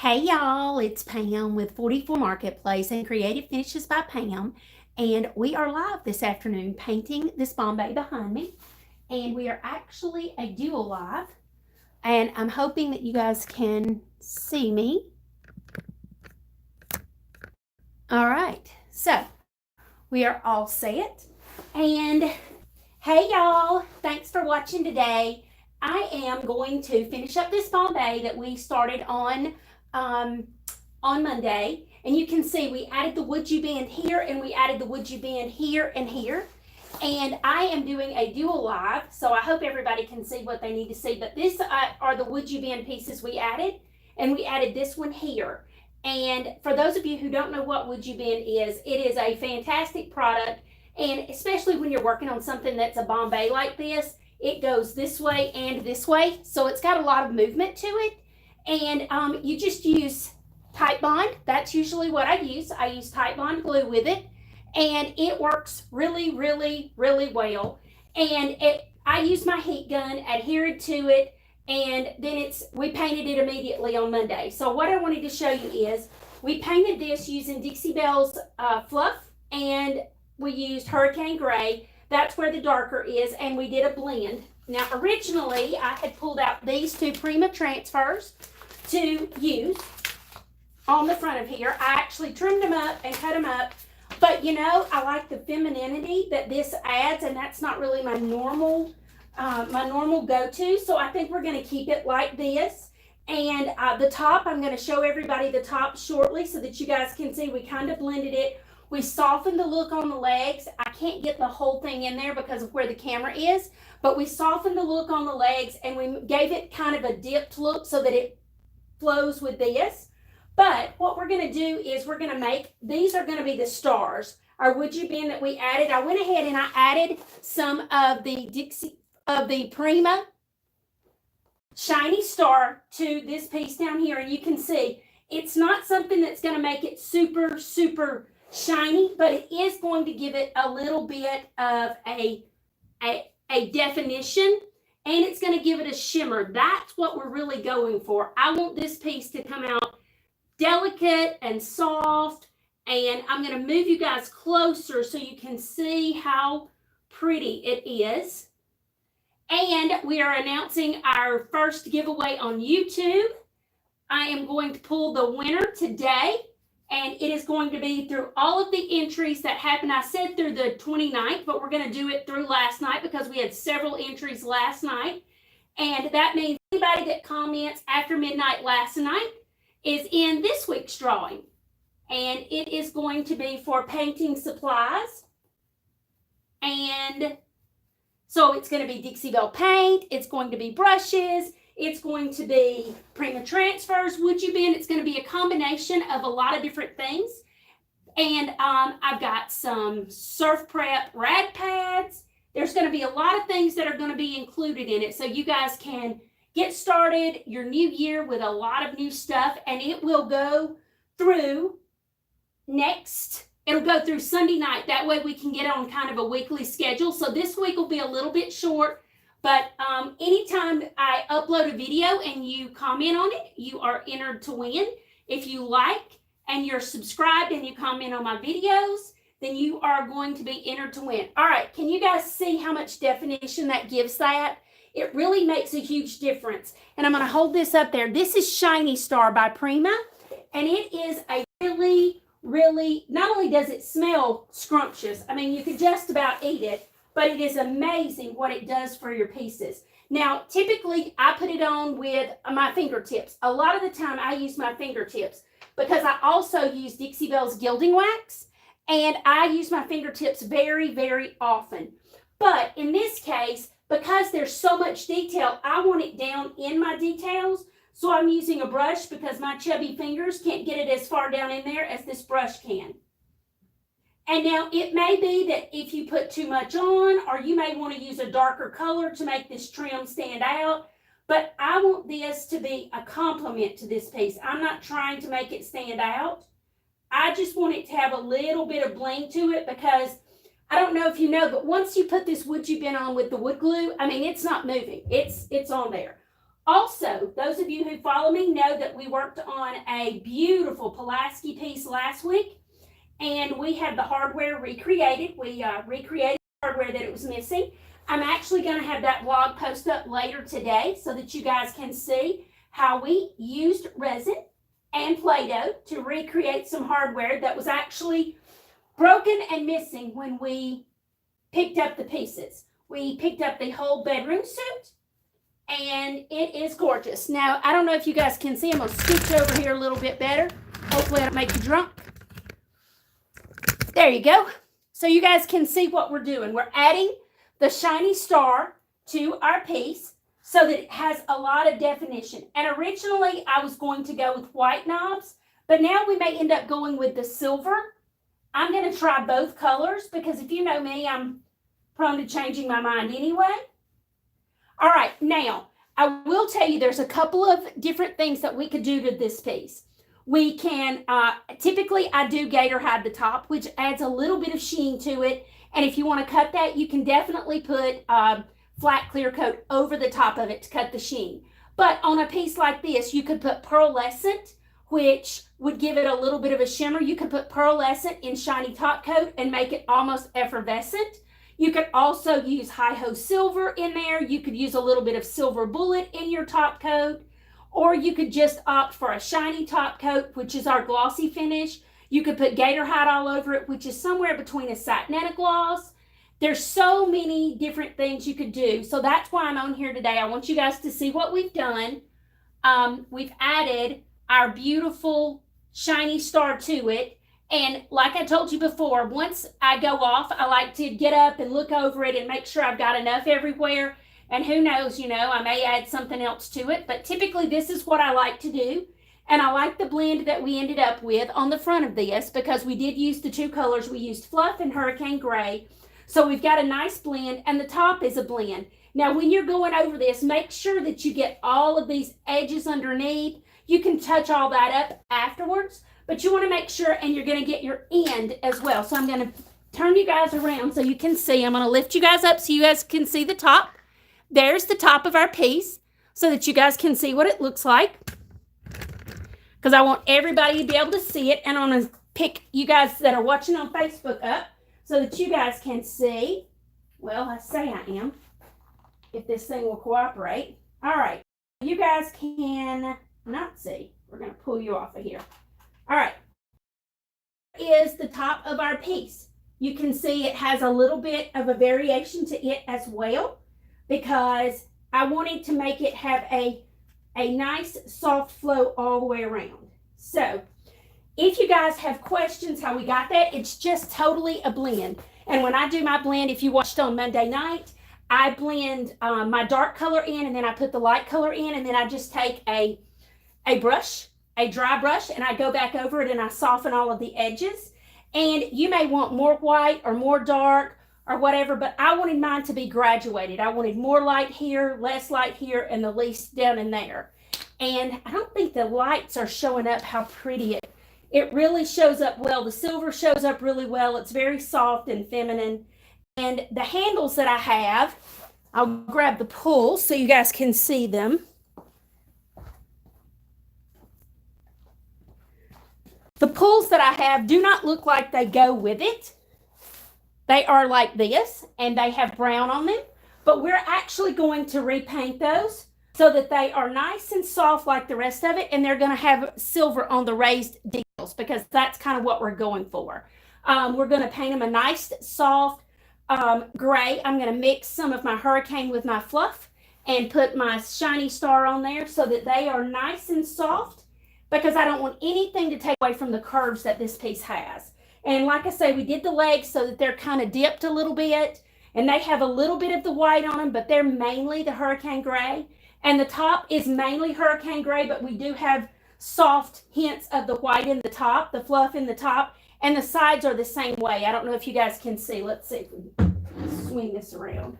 Hey y'all, it's Pam with 44 Marketplace and Creative Finishes by Pam. And we are live this afternoon painting this Bombay behind me. And we are actually a duo live. And I'm hoping that you guys can see me. All right, so we are all set. And hey y'all, thanks for watching today. I am going to finish up this Bombay that we started on Monday, and you can see we added the would you band here and we added the would you band here and here, and I am doing a dual live, so I hope everybody can see what they need to see. But this are the would you band pieces we added, and we added this one here. And for those of you who don't know what would you band is, it is a fantastic product, and especially when you're working on something that's a Bombay like this, it goes this way and this way, so it's got a lot of movement to it. And you just use Titebond. That's usually what I use. I use Titebond glue with it, and it works really, really, really well. And I use my heat gun, adhered to it, and then we painted it immediately on Monday. So what I wanted to show you is we painted this using Dixie Belle's fluff, and we used Hurricane Gray. That's where the darker is, and we did a blend. Now, originally, I had pulled out these two Prima transfers to use on the front of here. I actually trimmed them up and cut them up, but you know, I like the femininity that this adds, and that's not really my normal go-to, so I think we're going to keep it like this. And the top, I'm going to show everybody the top shortly so that you guys can see we kind of blended it. We softened the look on the legs. I can't get the whole thing in there because of where the camera is, but we softened the look on the legs, and we gave it kind of a dipped look so that it flows with this. But what we're going to do is we're going to make, these are going to be the stars, our would you band that we added. I went ahead and I added some of the Prima shiny star to this piece down here, and you can see it's not something that's going to make it super, super shiny, but it is going to give it a little bit of a definition, and it's going to give it a shimmer. That's what we're really going for. I want this piece to come out delicate and soft, and I'm going to move you guys closer so you can see how pretty it is. And we are announcing our first giveaway on YouTube. I am going to pull the winner today, and it is going to be through all of the entries that happened. I said through the 29th, but we're going to do it through last night because we had several entries last night. And that means anybody that comments after midnight last night is in this week's drawing. And it is going to be for painting supplies. And so it's going to be Dixie Belle paint. It's going to be brushes. It's going to be Prima transfers, would you band. It's going to be a combination of a lot of different things. And I've got some surf prep rag pads. There's going to be a lot of things that are going to be included in it, so you guys can get started your new year with a lot of new stuff. And it will go through it'll go through Sunday night. That way we can get on kind of a weekly schedule. So this week will be a little bit short. But anytime I upload a video and you comment on it, you are entered to win. If you like and you're subscribed and you comment on my videos, then you are going to be entered to win. All right, can you guys see how much definition that gives that? It really makes a huge difference. And I'm going to hold this up there. This is Shiny Star by Prima, and it is a really, really, not only does it smell scrumptious, I mean, you could just about eat it, but it is amazing what it does for your pieces. Now, typically, I put it on with my fingertips. A lot of the time, I use my fingertips because I also use Dixie Belle's Gilding Wax, and I use my fingertips very, very often. But in this case, because there's so much detail, I want it down in my details, so I'm using a brush because my chubby fingers can't get it as far down in there as this brush can. And now it may be that if you put too much on, or you may want to use a darker color to make this trim stand out, but I want this to be a complement to this piece. I'm not trying to make it stand out. I just want it to have a little bit of bling to it, because I don't know if you know, but once you put this would you band on with the wood glue, I mean, it's not moving. It's on there. Also, those of you who follow me know that we worked on a beautiful Pulaski piece last week, and we had the hardware recreated. We recreated the hardware that it was missing. I'm actually going to have that vlog post up later today so that you guys can see how we used resin and Play-Doh to recreate some hardware that was actually broken and missing when we picked up the pieces. We picked up the whole bedroom suit, and it is gorgeous. Now, I don't know if you guys can see. I'm going to scooch over here a little bit better. Hopefully I don't make you drunk. There you go. So you guys can see what we're doing. We're adding the shiny star to our piece so that it has a lot of definition. And originally I was going to go with white knobs, but now we may end up going with the silver. I'm going to try both colors because if you know me, I'm prone to changing my mind anyway. All right, now I will tell you there's a couple of different things that we could do to this piece. We can, typically I do gator hide the top, which adds a little bit of sheen to it. And if you want to cut that, you can definitely put flat clear coat over the top of it to cut the sheen. But on a piece like this, you could put pearlescent, which would give it a little bit of a shimmer. You could put pearlescent in shiny top coat and make it almost effervescent. You could also use hi-ho silver in there. You could use a little bit of silver bullet in your top coat, or you could just opt for a shiny top coat, which is our glossy finish. You could put gator hide all over it, which is somewhere between a satin and a gloss. There's so many different things you could do. So that's why I'm on here today. I want you guys to see what we've done. We've added our beautiful shiny star to it. And like I told you before, once I go off, I like to get up and look over it and make sure I've got enough everywhere. And who knows, you know, I may add something else to it. But typically this is what I like to do. And I like the blend that we ended up with on the front of this because we did use the two colors. We used Fluff and Hurricane Gray. So we've got a nice blend, and the top is a blend. Now, when you're going over this, make sure that you get all of these edges underneath. You can touch all that up afterwards, but you want to make sure, and you're going to get your end as well. So I'm going to turn you guys around so you can see. I'm going to lift you guys up so you guys can see the top. There's the top of our piece so that you guys can see what it looks like, because I want everybody to be able to see it. And I'm going to pick you guys that are watching on Facebook up so that you guys can see. Well, I say I am, if this thing will cooperate. All right, you guys can not see. We're going to pull you off of here. All right, is the top of our piece. You can see it has a little bit of a variation to it as well, because I wanted to make it have a nice soft flow all the way around. So if you guys have questions how we got that, it's just totally a blend. And when I do my blend, if you watched on Monday night, I blend my dark color in, and then I put the light color in, and then I just take a brush, a dry brush, and I go back over it and I soften all of the edges. And you may want more white or more dark or whatever, but I wanted mine to be graduated. I wanted more light here, less light here, and the least down in there. And I don't think the lights are showing up how pretty it really shows up well. The silver shows up really well. It's very soft and feminine. And the handles that I have, I'll grab the pulls so you guys can see them. The pulls that I have do not look like they go with it. They are like this, and they have brown on them. But we're actually going to repaint those so that they are nice and soft like the rest of it, and they're going to have silver on the raised details because that's kind of what we're going for. We're going to paint them a nice soft gray. I'm going to mix some of my Hurricane with my Fluff and put my shiny star on there so that they are nice and soft, because I don't want anything to take away from the curves that this piece has. And like I say, we did the legs so that they're kind of dipped a little bit, and they have a little bit of the white on them, but they're mainly the Hurricane Gray. And the top is mainly Hurricane Gray, but we do have soft hints of the white in the top, the Fluff in the top, and the sides are the same way. I don't know if you guys can see. Let's see if we can swing this around.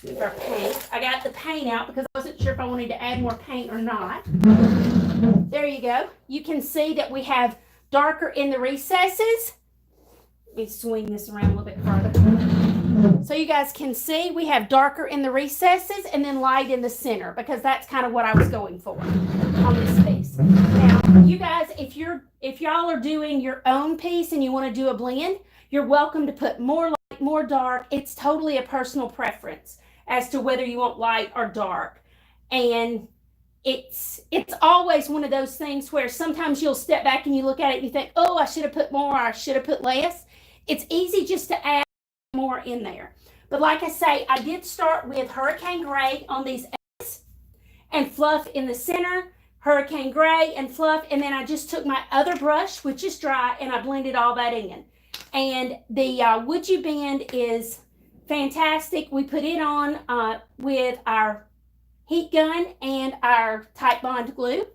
With our paint. I got the paint out because I wasn't sure if I wanted to add more paint or not. There you go. You can see that we have darker in the recesses. Let me swing this around a little bit further. So you guys can see we have darker in the recesses and then light in the center, because that's kind of what I was going for on this piece. Now, you guys, if y'all are doing your own piece and you want to do a blend, you're welcome to put more light, more dark. It's totally a personal preference as to whether you want light or dark. And it's always one of those things where sometimes you'll step back and you look at it and you think, oh, I should have put more, or I should have put less. It's easy just to add more in there. But like I say, I did start with Hurricane Gray on these edges and fluff in the center, Hurricane Gray and fluff, and then I just took my other brush, which is dry, and I blended all that in. And the Would You Bend is fantastic. We put it on with our heat gun and our tight bond glue.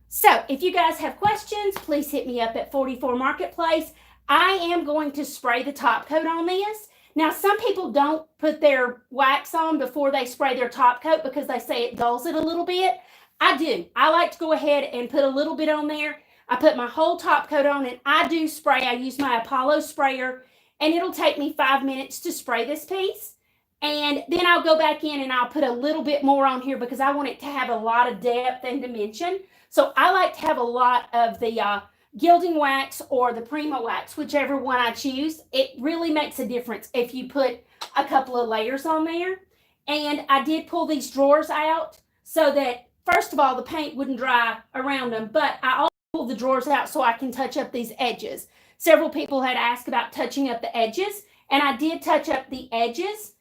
So if you guys have questions, please hit me up at 44 Marketplace. I am going to spray the top coat on this. Now, some people don't put their wax on before they spray their top coat because they say it dulls it a little bit. I do. I like to go ahead and put a little bit on there. I put my whole top coat on, and I do spray. I use my Apollo sprayer, and it'll take me 5 minutes to spray this piece. And then I'll go back in and I'll put a little bit more on here because I want it to have a lot of depth and dimension. So I like to have a lot of the gilding wax or the Prima wax, whichever one I choose. It really makes a difference if you put a couple of layers on there. And I did pull these drawers out so that, first of all, the paint wouldn't dry around them, but I also pulled the drawers out so I can touch up these edges. Several people had asked about touching up the edges, and I did touch up the edges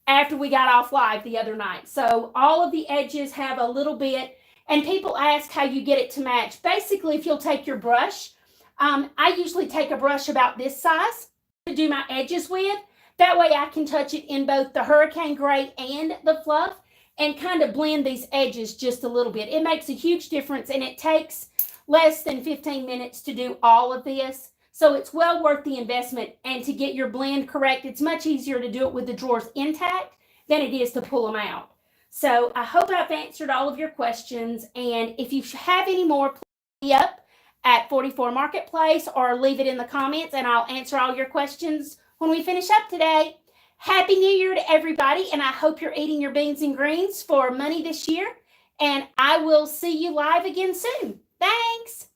after we got off live the other night. So all of the edges have a little bit, and people ask how you get it to match. Basically, if you'll take your brush, I usually take a brush about this size to do my edges with. That way I can touch it in both the Hurricane Gray and the fluff and kind of blend these edges just a little bit. It makes a huge difference, and it takes less than 15 minutes to do all of this. So it's well worth the investment, and to get your blend correct, it's much easier to do it with the drawers intact than it is to pull them out. So I hope I've answered all of your questions, and if you have any more, please hit me up at 44 Marketplace or leave it in the comments, and I'll answer all your questions when we finish up today. Happy New Year to everybody, and I hope you're eating your beans and greens for money this year, and I will see you live again soon. Thanks.